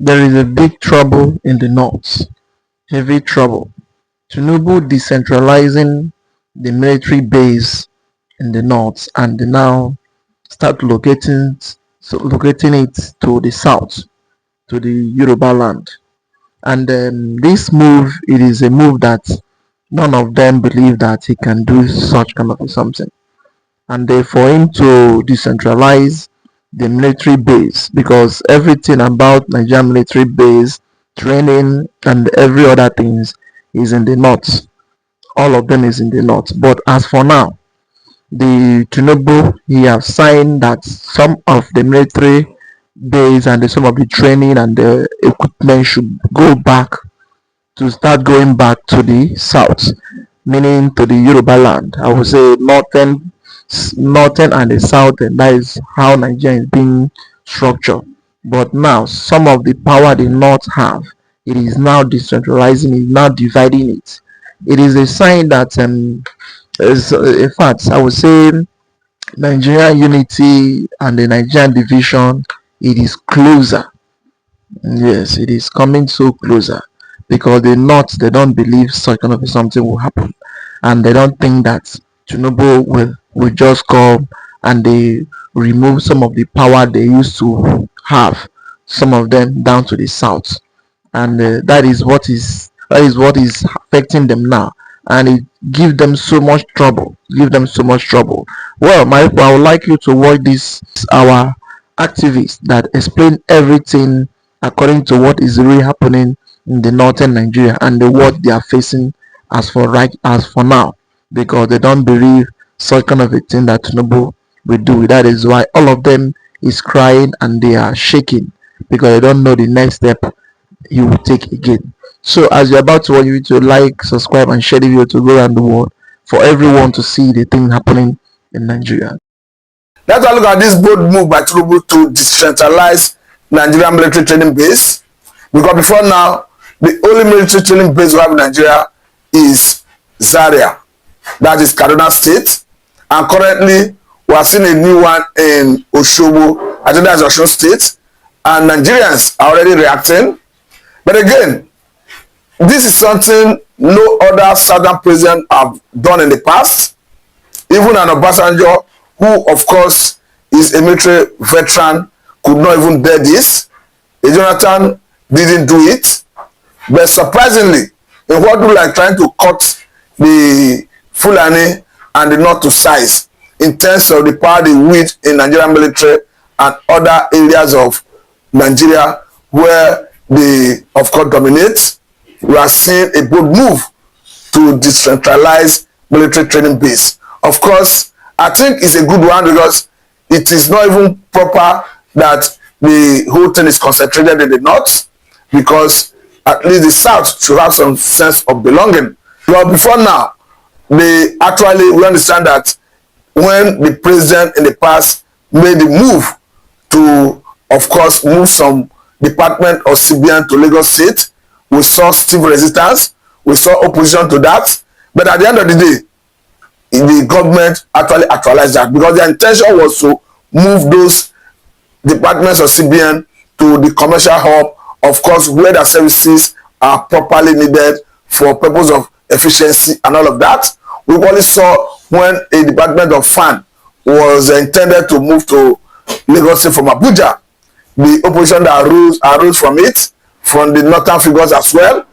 There is a big trouble in the north, heavy trouble. Tinubu decentralizing the military base in the north and they now start locating it to the south, to the Yoruba land. And this move, it is a move that none of them believe that he can do such kind of something. And for him to decentralize the military base, because everything about Nigerian military base, training and every other things is in the north. All of them is in the north. But as for now, the Tinubu, he have signed that some of the military base and some of the training and the equipment should go back to start going back to the south, meaning to the Yoruba land. I would say northern and the southern. That is how Nigeria is being structured. But now some of the power the north have, it is now decentralizing, it is now dividing it. It is a sign that in fact I would say Nigerian unity and the Nigerian division, it is closer. Yes, it is coming so closer because the North, they don't believe such kind of something will happen, and they don't think that Tinubu will just come and they remove some of the power they used to have, some of them down to the south, and that is what is affecting them now, and it give them so much trouble. Well, my people, I would like you to watch this our activists that explain everything according to what is really happening in the northern Nigeria and what they are facing as for now, because they don't believe such kind of a thing that Tinubu will do. That is why all of them is crying and they are shaking because they don't know the next step he will take again. So as you're about to watch, you need to like, subscribe, and share the video to go around the world for everyone to see the thing happening in Nigeria. Let's look at this bold move by Tinubu to decentralize Nigerian military training base. Because before now, the only military training base we have in Nigeria is Zaria, that is Kaduna State, and currently we are seeing a new one in Osogbo, I think that's Osun State, and Nigerians are already reacting. But again, this is something no other southern president have done in the past. Even an Obasanjo, who of course is a military veteran, could not even dare this. Jonathan didn't do it. But surprisingly, in what we like trying to cut the Fulani and the North to size in terms of the power they wield in Nigerian military and other areas of Nigeria where they of course dominate, we are seeing a bold move to decentralize military training base. Of course, I think it's a good one because it is not even proper that the whole thing is concentrated in the north, because at least the south should have some sense of belonging. But before now, we understand that when the president in the past made the move to, of course, move some department of CBN to Lagos State, we saw stiff resistance, we saw opposition to that, but at the end of the day, the government actually actualized that because their intention was to move those departments of CBN to the commercial hub, of course, where the services are properly needed for purpose of efficiency and all of that. We only saw when a department of FAN was intended to move to Lagos State from Abuja, the opposition that arose from it, from the northern figures as well.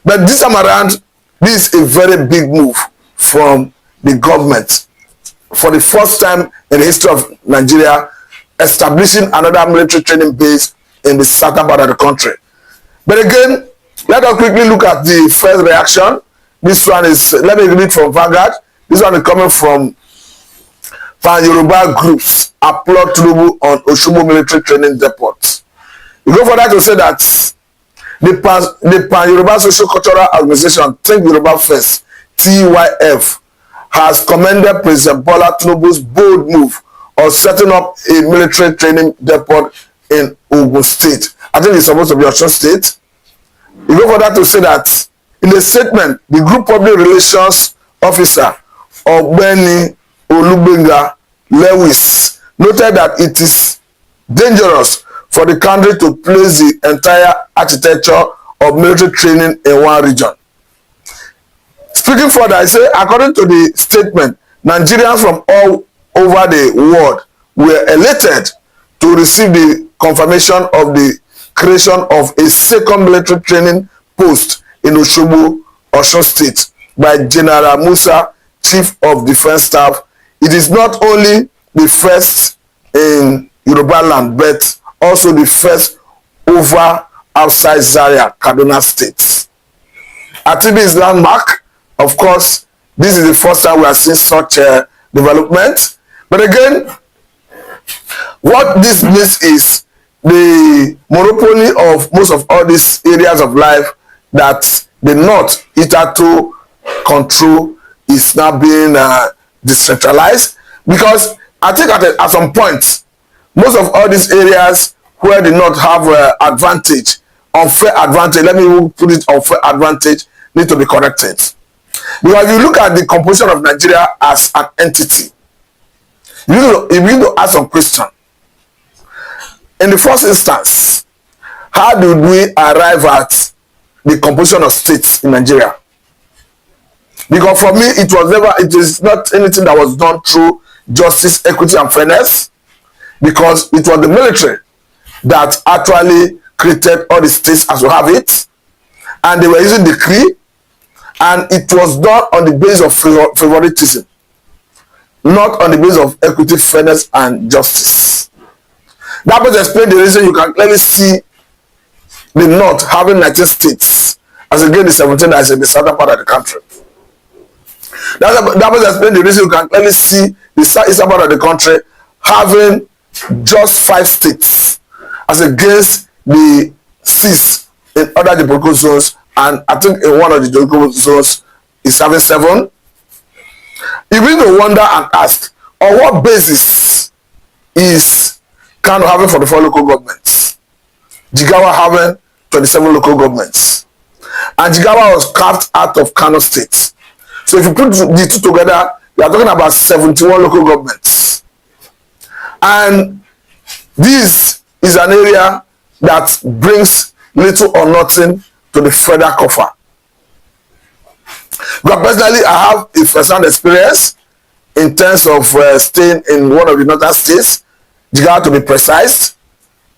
But this time around, this is a very big move from the government. For the first time in the history of Nigeria, establishing another military training base in the southern part of the country. But again, let us quickly look at the first reaction. This one is, let me read from Vanguard. This one is coming from Yoruba groups applaud Tinubu on Osogbo military training depot. You go further to say that the Pan-Yoruba Social Cultural Organization, Think Yoruba First, TYF, has commended President Bola Tinubu's bold move of setting up a military training depot in Ogun State. I think it's supposed to be Osun State. You go further to say that in a statement, the group public relations officer, Ogbeni Olugbenga Lewis, noted that it is dangerous for the country to place the entire architecture of military training in one region. Speaking further, I say, according to the statement, Nigerians from all over the world were elated to receive the confirmation of the creation of a second military training post in Osogbo, Osun State by General Musa, Chief of Defence Staff. It is not only the first in Yoruba land, but also the first over outside Zaria, Kaduna State. I think this is landmark. Of course, this is the first time we are seeing such a development. But again, what this means is the monopoly of most of all these areas of life that the North hitherto control is now being decentralized. Because I think at some point, most of all these areas where the North have advantage, unfair advantage, let me put it unfair advantage, need to be corrected. Because if you look at the composition of Nigeria as an entity, you need to ask some question. In the first instance, how did we arrive at the composition of states in Nigeria? Because for me, it is not anything that was done through justice, equity, and fairness, because it was the military that actually created all the states as we have it, and they were using decree, and it was done on the basis of favoritism, not on the basis of equity, fairness, and justice. That would explain the reason you can clearly see the North having 19 states, as again the 17 that is in the southern part of the country. That would explain the reason you can clearly see the eastern part of the country having just 5 states, as against the 6 in other geographical zones, and I think in one of the geographical zones is having 7. You need to wonder and ask, on what basis is Kano having 44 local governments, Jigawa having 27 local governments, and Jigawa was carved out of Kano State. So if you put the two together, you are talking about 71 local governments. And this is an area that brings little or nothing to the federal coffer. But personally, I have a first-hand experience in terms of staying in one of the northern states, Jigawa to be precise,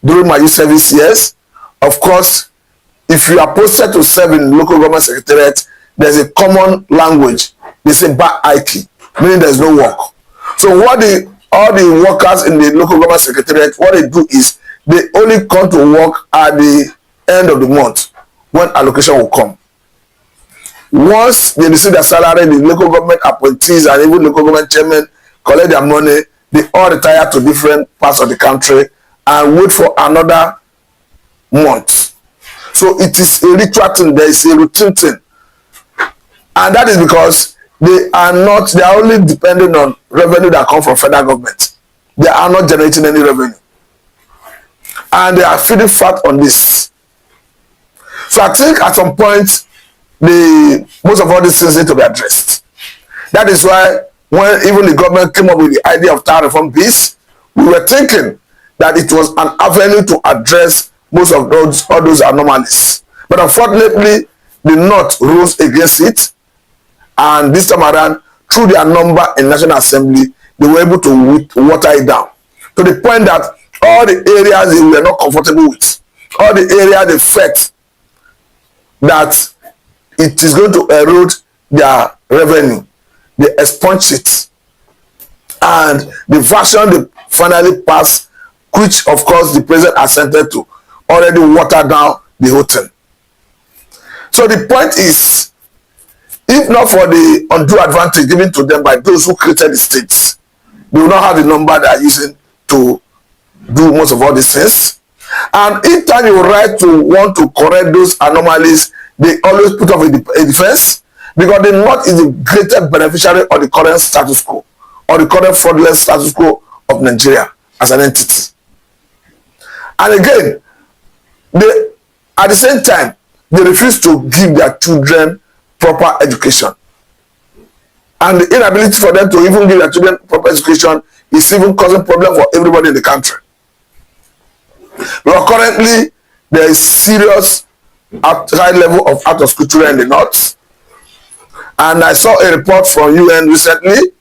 during my youth service years. Of course, if you are posted to serve in local government secretariat, there's a common language. They say "ba aiki," meaning there's no work. So what all the workers in the local government secretariat, what they do is they only come to work at the end of the month when allocation will come. Once they receive their salary, the local government appointees and even local government chairmen collect their money, they all retire to different parts of the country and wait for another month. So it is a ritual thing, there is a routine thing. And that is because they are only depending on revenue that comes from federal government. They are not generating any revenue. And they are feeding fat on this. So I think at some point, most of all these things need to be addressed. That is why when even the government came up with the idea of town reform bills, we were thinking that it was an avenue to address most of all those anomalies. But unfortunately, the North rose against it, and this time around, through their number in National Assembly, they were able to water it down to the point that all the areas they were not comfortable with, all the areas they felt that it is going to erode their revenue, they expunge it. And the version they finally passed, which of course the president assented to, already watered down the whole thing. So the point is, if not for the undue advantage given to them by those who created the states, they will not have the number they are using to do most of all these things. And each time you write to want to correct those anomalies, they always put up a defense, because the North is the greatest beneficiary of the current status quo, or the current fraudulent status quo of Nigeria as an entity. And again, at the same time, they refuse to give their children proper education. And the inability for them to even give their children proper education is even causing problem for everybody in the country. But currently, there is serious high level of out of school children in the north. And I saw a report from UN recently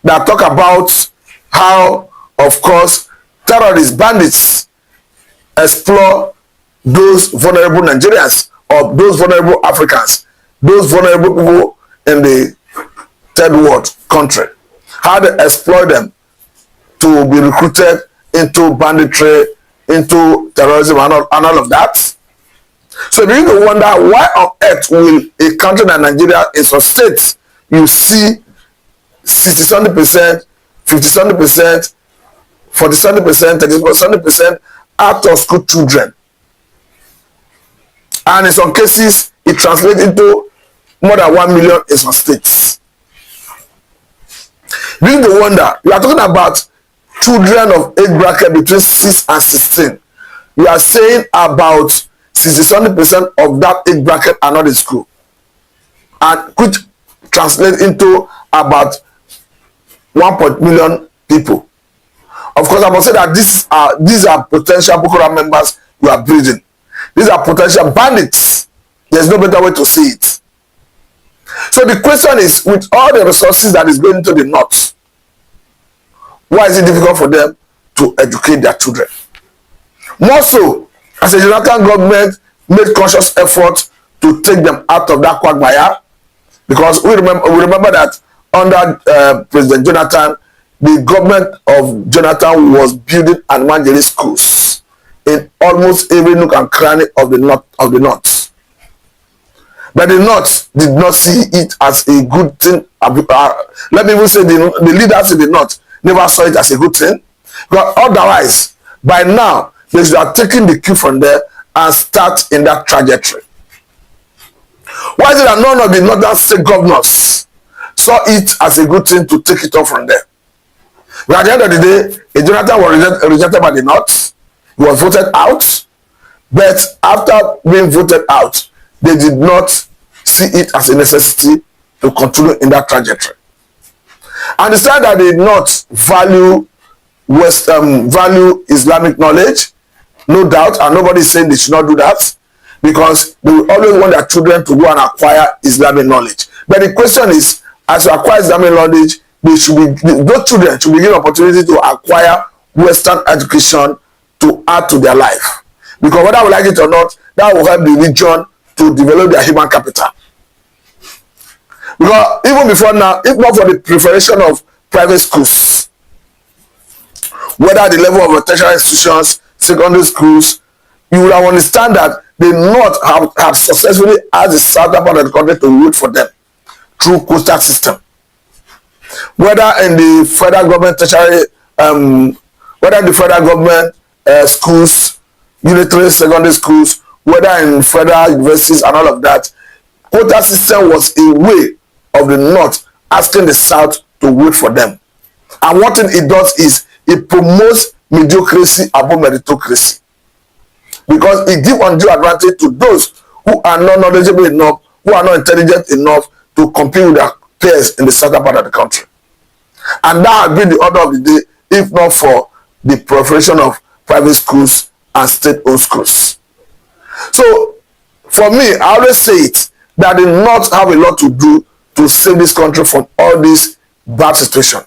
that talk about how, of course, terrorists, bandits explore those vulnerable Nigerians or those vulnerable Africans, those vulnerable people in the third world country. How they exploit them to be recruited into banditry, into terrorism and all of that. So you begin to wonder, why on earth will a country like Nigeria, in some states, you see 60-70%, 50-70%, 40-70%, 30-70% out of school children. And in some cases, it translates into more than 1 million in some states. You begin to wonder, you are talking about children of age bracket between 6 and 16. You are saying about 60-70% of that age bracket are not in school, and which translates into about 1 million people. Of course, I must say that these are potential Boko Haram members you are breeding. These are potential bandits. There's no better way to see it. So the question is, with all the resources that is going into the north, why is it difficult for them to educate their children? More so, as a Jonathan government made conscious effort to take them out of that quagmire, because we remember that under President Jonathan, the government of Jonathan was building Almanjeri schools in almost every nook and cranny of the north. But the north did not see it as a good thing. Let me even say the leaders in the north never saw it as a good thing. Because otherwise, by now, they should have taken the cue from there and start in that trajectory. Why is it that none of the northern state governors saw it as a good thing to take it off from there? But at the end of the day, Jonathan was rejected by the north. He was voted out. But after being voted out, they did not see it as a necessity to continue in that trajectory. Understand that they did not value value Islamic knowledge, no doubt, and nobody is saying they should not do that, because they will always want their children to go and acquire Islamic knowledge. But the question is, as you acquire Islamic knowledge, those children should be given opportunity to acquire Western education to add to their life. Because whether we like it or not, that will help the region to develop their human capital. Because even before now, if not for the proliferation of private schools, whether the level of tertiary institutions, secondary schools, you will understand that the North have successfully asked the southern part of the country to vote for them through coastal system. Whether in the federal government tertiary, whether in the federal government schools, unitary secondary schools, whether in federal universities and all of that, quota system was a way of the North asking the South to vote for them. And one thing it does is it promotes mediocrity above meritocracy, because it gives undue advantage to those who are not knowledgeable enough, who are not intelligent enough to compete with their peers in the southern part of the country. And that has been the order of the day, if not for the proliferation of private schools and state-owned schools. So, for me, I always say it, that the North have a lot to do to save this country from all this bad situation.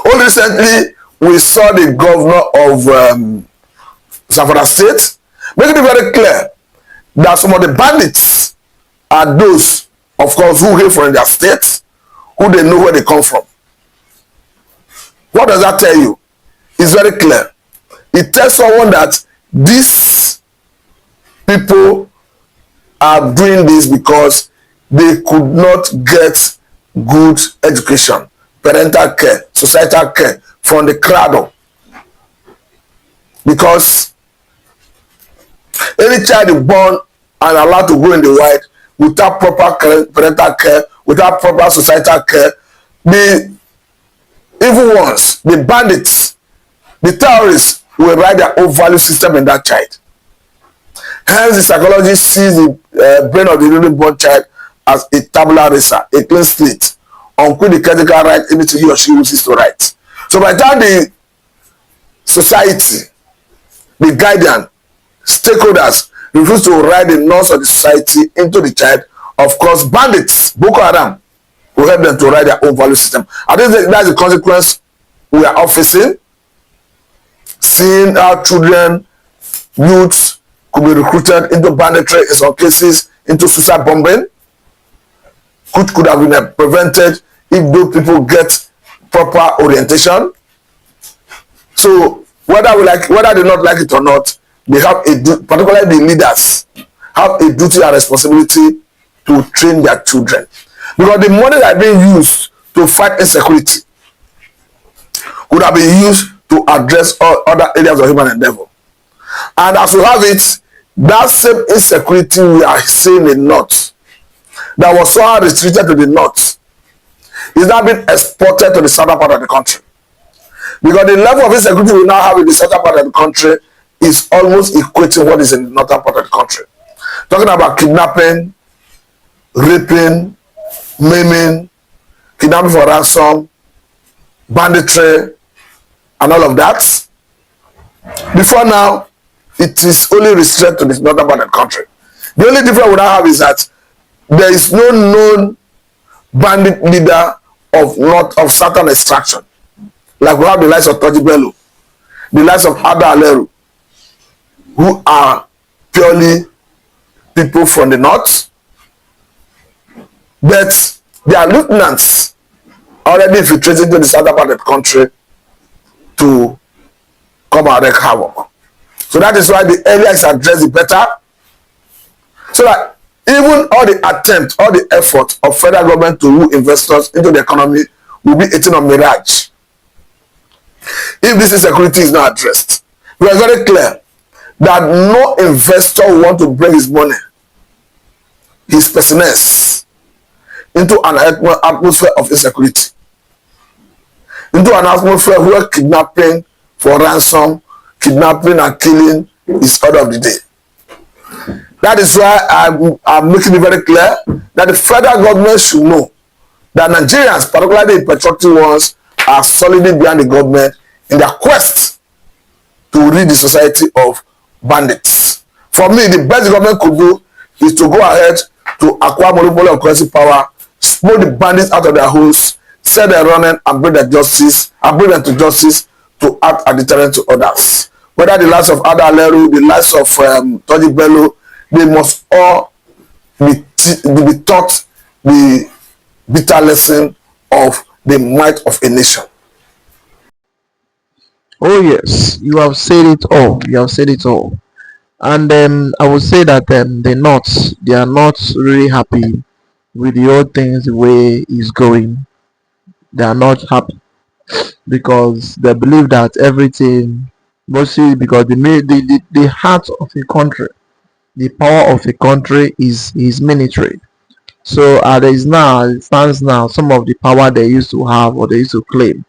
Only recently, we saw the governor of Zamfara State making it very clear that some of the bandits are those, of course, who hail from their state, who they know where they come from. What does that tell you? It's very clear. It tells someone that these people are doing this because they could not get good education, parental care, societal care from the cradle. Because any child is born and allowed to go in the wild without proper parental care, without proper societal care, the evil ones, the bandits, the terrorists will write their own value system in that child. Hence, the psychologist sees the brain of the newly born child as a tabula rasa, a clean slate, on which the critical write anything he or she wishes to write. So by the time the society, the guardian, stakeholders refuse to write the norms of the society into the child, of course, bandits, Boko Haram, will help them to write their own value system. I think that's the consequence we are all facing. Seeing our children, youths could be recruited into banditry, in some cases into suicide bombing, which could have been prevented if those people get proper orientation. So whether they not like it or not, they have a duty, particularly the leaders, have a duty and responsibility to train their children. Because the money that is being used to fight insecurity could have been used to address all other areas of human endeavor. And as we have it, that same insecurity we are seeing in the north, that was so restricted to the north, is now being exported to the southern part of the country. Because the level of insecurity we now have in the southern part of the country is almost equating what is in the northern part of the country. Talking about kidnapping, raping, maiming, kidnapping for ransom, banditry, and all of that. Before now, it is only restricted to the northern part of the country. The only difference we now have is that there is no known bandit leader of certain extraction. Like we have the likes of Toji Bello, the likes of Ada Aleru, who are purely people from the north, but their lieutenants already infiltrated into the southern part of the country to come and wreak havoc. So that is why the earlier is addressed, the better. So that even all the attempt, all the effort of federal government to lure investors into the economy will be eaten on mirage if this insecurity is not addressed. We are very clear that no investor will want to bring his money, his business, into an atmosphere of insecurity, into an atmosphere where kidnapping for ransom, kidnapping and killing is order of the day. That is why I'm making it very clear that the federal government should know that Nigerians, particularly the patriotic ones, are solidly behind the government in their quest to rid the society of bandits. For me, the best the government could do is to go ahead to acquire monopoly of currency power, spoil the bandits out of their holes, set them running and bring them to justice to act as deterrent to others. Whether the likes of Ada Aleru, the likes of Toji Bello, they must all be taught the bitter lesson of the might of a nation. Oh yes, you have said it all. You have said it all. And I would say that they are not really happy with the old things the way it's going. They are not happy because they believe that everything, mostly because the heart of a country, the power of a country is military. So there is now, it stands now, some of the power they used to have or they used to claim,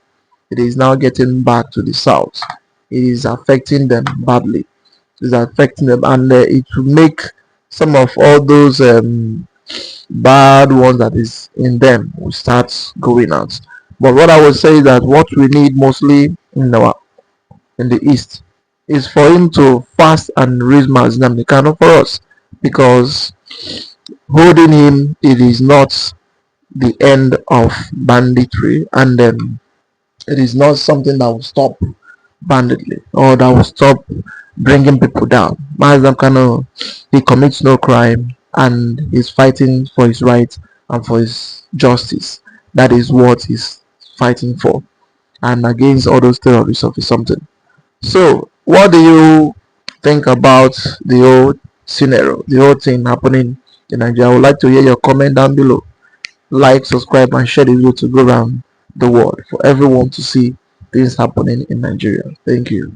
it is now getting back to the south. It is affecting them badly. It is affecting them, and it will make some of all those bad ones that is in them will start going out. But what I would say is that what we need mostly in the east is for him to fast and raise Mazinam Nikano for us, because holding him, it is not the end of banditry, and it is not something that will stop banditry or that will stop bringing people down. Mazinam Kano, he commits no crime and he's fighting for his right and for his justice. That is what he's fighting for, and against all those terrorists or something. So, what do you think about the whole scenario, the whole thing happening in Nigeria? I would like to hear your comment down below. Like, subscribe, and share the video to go around the world for everyone to see things happening in Nigeria. Thank you.